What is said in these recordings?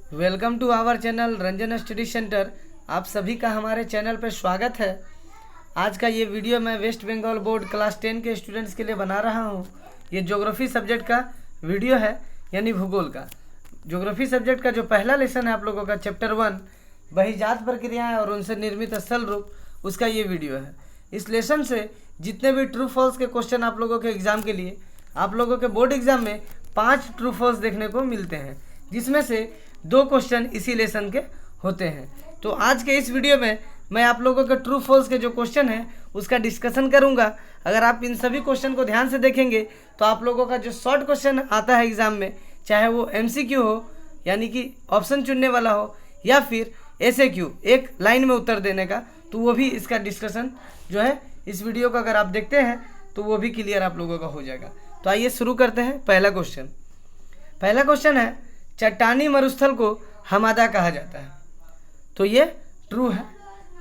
Welcome to our channel Ranjan study centre. आप सभी का हमारे चैनल पर स्वागत है। आज का ये वीडियो मैं वेस्ट बंगाल बोर्ड क्लास 10 के स्टूडेंट्स के लिए बना रहा हूँ। ये ज्योग्राफी सब्जेक्ट का वीडियो है, यानी भूगोल का। ज्योग्राफी सब्जेक्ट का जो पहला लेसन है आप लोगों का चैप्टर 1 बहिर्जात प्रक्रियाएं और उनसे निर्मित स्थल रूप, उसका ये वीडियो है। इस लेसन से जितने भी ट्रू फॉल्स के क्वेश्चन आप लोगों के एग्ज़ाम के लिए, आप लोगों के बोर्ड एग्जाम में 5 ट्रू फॉल्स देखने को मिलते हैं, जिसमें से 2 क्वेश्चन इसी लेसन के होते हैं। तो आज के इस वीडियो में मैं आप लोगों के ट्रू फॉल्स के जो क्वेश्चन हैं उसका डिस्कशन करूंगा। अगर आप इन सभी क्वेश्चन को ध्यान से देखेंगे तो आप लोगों का जो शॉर्ट क्वेश्चन आता है एग्जाम में, चाहे वो MCQ हो यानी कि ऑप्शन चुनने वाला हो, या फिर SAQ एक लाइन में उत्तर देने का, तो वो भी इसका डिस्कशन जो है इस वीडियो का अगर आप देखते हैं तो वो भी क्लियर आप लोगों का हो जाएगा। तो आइए शुरू करते हैं। पहला क्वेश्चन है, चट्टानी मरुस्थल को हमादा कहा जाता है। तो ये ट्रू है।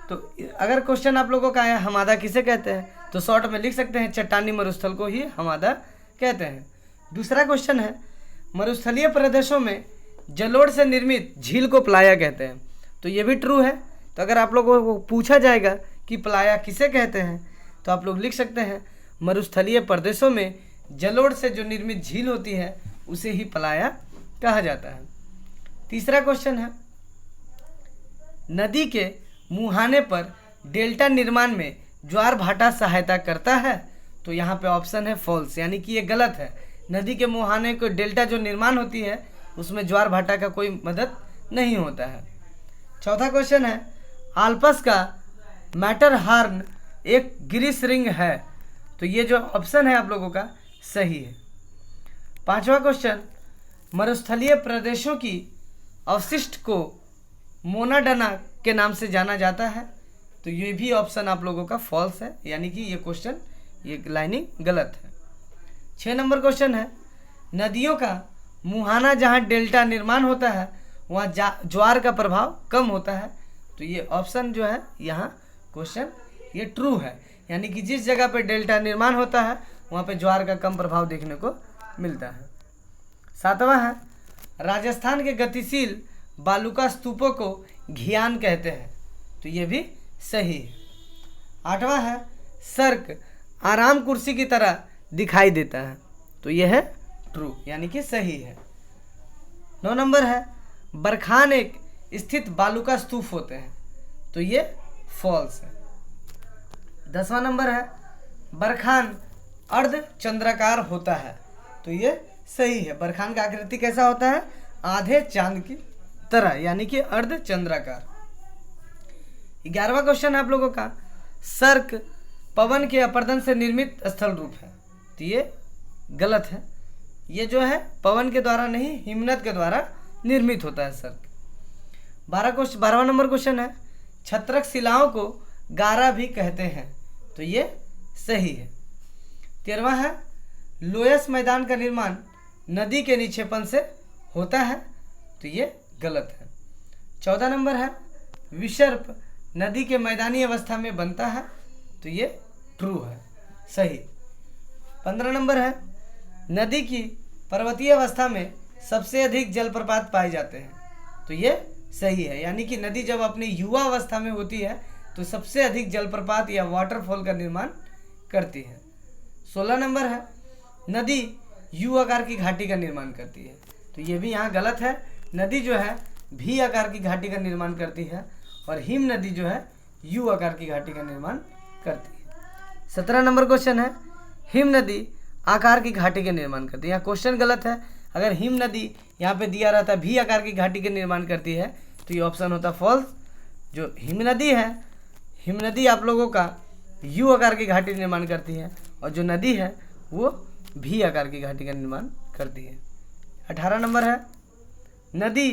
तो अगर क्वेश्चन आप लोगों का है हमादा किसे कहते हैं, तो शॉर्ट में लिख सकते हैं चट्टानी मरुस्थल को ही हमादा कहते हैं। दूसरा क्वेश्चन है, मरुस्थलीय प्रदेशों में जलोढ़ से निर्मित झील को प्लाया कहते हैं। तो ये भी ट्रू है। तो अगर आप लोगों को पूछा जाएगा कि प्लाया किसे कहते हैं, तो आप लोग लिख सकते हैं मरुस्थलीय प्रदेशों में जलोढ़ से जो निर्मित झील होती है उसे ही प्लाया कहा जाता है। तीसरा क्वेश्चन है, नदी के मुहाने पर डेल्टा निर्माण में ज्वार भाटा सहायता करता है। तो यहाँ पे ऑप्शन है फॉल्स, यानी कि ये गलत है। नदी के मुहाने को डेल्टा जो निर्माण होती है उसमें ज्वार भाटा का कोई मदद नहीं होता है। चौथा क्वेश्चन है, आल्पस का मैटरहॉर्न एक गिरीश रिंग है। तो ये जो ऑप्शन है आप लोगों का सही है। पांचवा क्वेश्चन, मरुस्थलीय प्रदेशों की अवशिष्ट को मोनाडना के नाम से जाना जाता है। तो ये भी ऑप्शन आप लोगों का फॉल्स है, यानी कि ये क्वेश्चन, ये लाइनिंग गलत है। 6 नंबर क्वेश्चन है, नदियों का मुहाना जहाँ डेल्टा निर्माण होता है वहाँ ज्वार का प्रभाव कम होता है। तो ये ऑप्शन जो है यहाँ क्वेश्चन ये ट्रू है, यानी कि जिस जगह पे डेल्टा निर्माण होता है वहाँ पे ज्वार का कम प्रभाव देखने को मिलता है। 7वां है, राजस्थान के गतिशील बालुका स्तूपों को घियान कहते हैं। तो ये भी सही है। 8वां है, सर्क आराम कुर्सी की तरह दिखाई देता है। तो ये है ट्रू, यानी कि सही है। 9 नंबर है, बरखान एक स्थित बालुका स्तूप होते हैं। तो ये फॉल्स है। 10वां नंबर है, बरखान अर्ध चंद्राकार होता है। तो ये सही है। बरखान का आकृति कैसा होता है? आधे चांद की तरह, यानी कि अर्ध चंद्राकार। 11वां क्वेश्चन है आप लोगों का, सर्क पवन के अपर्दन से निर्मित स्थल रूप है। तो ये गलत है। ये जो है पवन के द्वारा नहीं, हिमनद के द्वारा निर्मित होता है सर्क। 12वां नंबर क्वेश्चन है, छत्रक शिलाओं को गारा भी कहते हैं। तो ये सही है। 13वां है, लोयस मैदान का निर्माण नदी के निक्षेपण से होता है। तो ये गलत है। 14 नंबर है, विसर्प नदी के मैदानी अवस्था में बनता है। तो ये ट्रू है, सही। 15 नंबर है, नदी की पर्वतीय अवस्था में सबसे अधिक जलप्रपात पाए जाते हैं। तो ये सही है, यानी कि नदी जब अपनी युवा अवस्था में होती है तो सबसे अधिक जलप्रपात या वाटरफॉल का निर्माण करती है। 16 नंबर है, नदी यू आकार की घाटी का निर्माण करती है। तो ये भी यहाँ गलत है। नदी जो है भी आकार की घाटी का निर्माण करती है और हिम नदी जो है यू आकार की घाटी का निर्माण करती है। 17 नंबर क्वेश्चन है, हिम नदी आकार की घाटी का निर्माण करती है। यहाँ क्वेश्चन गलत है। अगर हिम नदी यहाँ पे दिया रहता भी आकार की घाटी का निर्माण करती है तो ये ऑप्शन होता फॉल्स। जो हिम नदी है, हिम नदी आप लोगों का यू आकार की घाटी निर्माण करती है और जो नदी है वो भी आकार की घाटी का निर्माण करती है। 18 नंबर है, नदी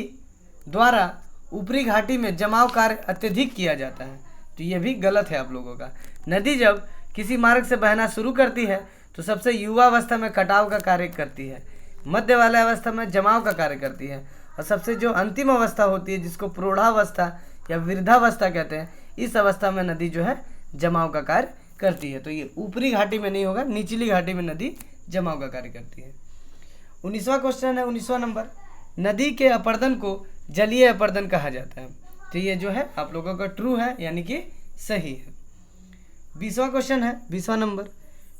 द्वारा ऊपरी घाटी में जमाव कार्य अत्यधिक किया जाता है। तो ये भी गलत है आप लोगों का। नदी जब किसी मार्ग से बहना शुरू करती है तो सबसे युवा अवस्था में कटाव का कार्य करती है, मध्य वाला अवस्था में जमाव का कार्य करती है, और सबसे जो अंतिम अवस्था होती है जिसको प्रौढ़ावस्था या वृद्धावस्था कहते हैं, इस अवस्था में नदी जो है जमाव का कार्य करती है। तो ये ऊपरी घाटी में नहीं होगा, निचली घाटी में नदी जमाव का कार्य करती है। 19वां क्वेश्चन है, 19वां नंबर, नदी के अपर्दन को जलीय अपर्दन कहा जाता है। तो ये जो है आप लोगों का ट्रू है, यानी कि सही है। 20वां क्वेश्चन है, 20वां नंबर,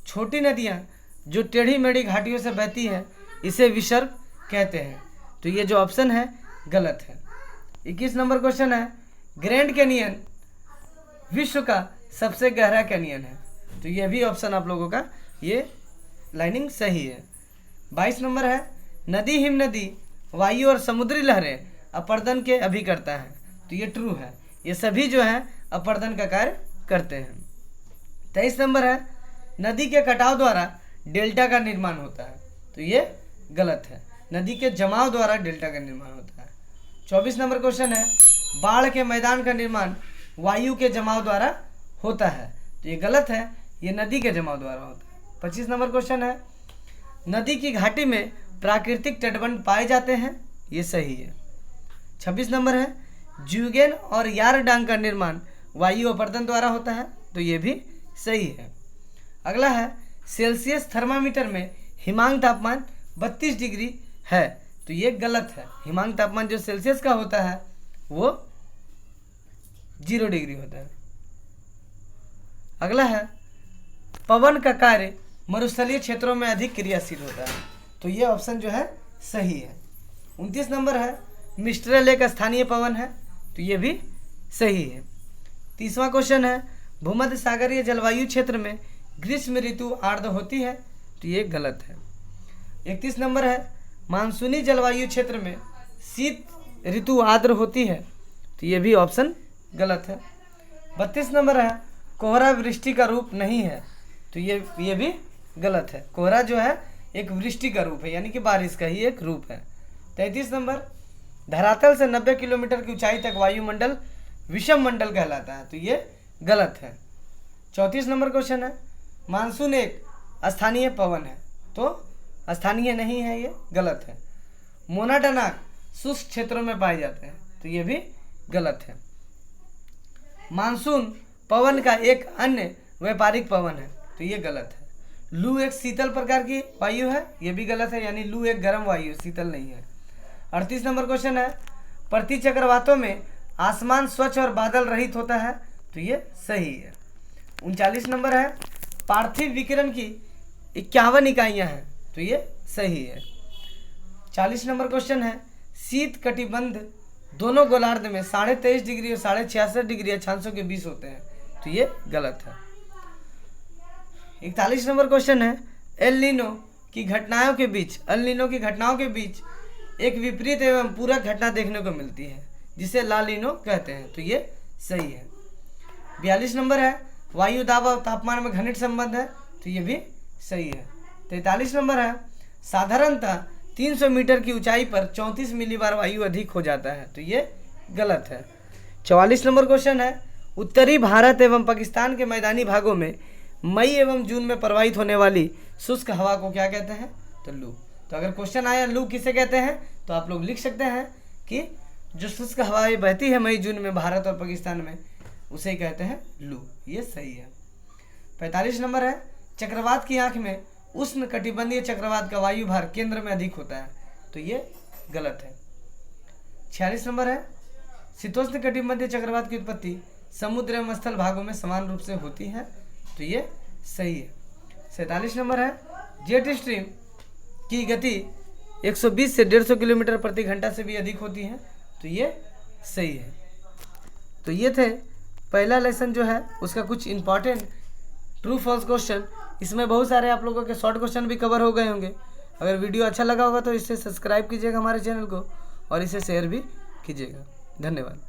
छोटी नदियाँ जो टेढ़ी मेढ़ी घाटियों से बहती है इसे विसर्ग कहते हैं। तो ये जो ऑप्शन है गलत है। 21 नंबर क्वेश्चन है, ग्रैंड कैनियन विश्व का सबसे गहरा कैनियन है। तो ये भी ऑप्शन आप लोगों का ये लाइनिंग सही है। 22 नंबर है, नदी हिमनदी वायु और समुद्री लहरें अपर्दन के अभिकर्ता है। तो ये ट्रू है, ये सभी जो है अपर्दन का कार्य करते हैं। 23 नंबर है, नदी के कटाव द्वारा डेल्टा का निर्माण होता है। तो ये गलत है, नदी के जमाव द्वारा डेल्टा का निर्माण होता है। 24 नंबर क्वेश्चन है, बाढ़ के मैदान का निर्माण वायु के जमाव द्वारा होता है। तो ये गलत है, ये नदी के जमाव द्वारा होता है। 25 नंबर क्वेश्चन है, नदी की घाटी में प्राकृतिक तटबंध पाए जाते हैं। ये सही है। 26 नंबर है, ज्यूगेन और यारडांग का निर्माण वायु अपर्दन द्वारा होता है। तो ये भी सही है। अगला है, सेल्सियस थर्मामीटर में हिमांक तापमान 32 डिग्री है। तो ये गलत है, हिमांक तापमान जो सेल्सियस का होता है वो 0 डिग्री होता है। अगला है, पवन का कार्य मरुस्थलीय क्षेत्रों में अधिक क्रियाशील होता है। तो ये ऑप्शन जो है सही है। 29 नंबर है, मिस्ट्रेल एक स्थानीय पवन है। तो ये भी सही है। 30वां क्वेश्चन है, भूमध्य सागरीय जलवायु क्षेत्र में ग्रीष्म ऋतु आर्द्र होती है। तो ये गलत है। 31 नंबर है, मानसूनी जलवायु क्षेत्र में शीत ऋतु आर्द्र होती है। तो ये भी ऑप्शन गलत है। 32 नंबर है, कोहरा वृष्टि का रूप नहीं है। तो ये भी गलत है, कोहरा जो है एक वृष्टि का रूप है, यानी कि बारिश का ही एक रूप है। 33 नंबर, धरातल से 90 किलोमीटर की ऊंचाई तक वायुमंडल विषम मंडल कहलाता है। तो ये गलत है। 34 नंबर क्वेश्चन है, मानसून एक स्थानीय पवन है। तो स्थानीय नहीं है, ये गलत है। मोनाटनाक शुष्क क्षेत्रों में पाए जाते हैं। तो ये भी गलत है। मानसून पवन का एक अन्य व्यापारिक पवन है। तो ये गलत है। लू एक शीतल प्रकार की वायु है। ये भी गलत है, यानी लू एक गर्म वायु, शीतल नहीं है। 38 नंबर क्वेश्चन है, प्रति चक्रवातों में आसमान स्वच्छ और बादल रहित होता है। तो ये सही है। 39 नंबर है, पार्थिव विकिरण की 51 इकाइयाँ हैं। तो ये सही है। 40 नंबर क्वेश्चन है, शीत कटिबंध दोनों गोलार्ध में 23.5 डिग्री और 66.5 डिग्री अक्षांशों के बीच होते हैं। तो ये गलत है। 41 नंबर क्वेश्चन है, एल नीनो की घटनाओं के बीच एक विपरीत एवं पूरक घटना देखने को मिलती है जिसे ला नीनो कहते हैं। तो ये सही है। 42 नंबर है, वायु दाब और तापमान में घनिष्ठ संबंध है। तो ये भी सही है। 43 नंबर है, साधारणतः 300 मीटर की ऊंचाई पर 34 मिलीबार वायु अधिक हो जाता है। तो ये गलत है। 44 नंबर क्वेश्चन है, उत्तरी भारत एवं पाकिस्तान के मैदानी भागों में मई एवं जून में प्रवाहित होने वाली शुष्क हवा को क्या कहते हैं? तो लू। तो अगर क्वेश्चन आया लू किसे कहते हैं तो आप लोग लिख सकते हैं कि जो शुष्क हवाएं बहती है मई जून में भारत और पाकिस्तान में उसे कहते हैं लू। ये सही है। 45 नंबर है, चक्रवात की आंख में उष्ण कटिबंधीय चक्रवात का वायु भार केंद्र में अधिक होता है। तो ये गलत है। 46 नंबर है, शीतोष्ण कटिबंधीय चक्रवात की उत्पत्ति समुद्र एवं स्थल भागों में समान रूप से होती है। तो ये सही है। 47 नंबर है, जेट स्ट्रीम की गति 120 से 150 किलोमीटर प्रति घंटा से भी अधिक होती है। तो ये सही है। तो ये थे पहला लेसन जो है उसका कुछ इंपॉर्टेंट ट्रू फॉल्स क्वेश्चन। इसमें बहुत सारे आप लोगों के शॉर्ट क्वेश्चन भी कवर हो गए होंगे। अगर वीडियो अच्छा लगा होगा तो इसे सब्सक्राइब कीजिएगा हमारे चैनल को और इसे शेयर भी कीजिएगा। धन्यवाद।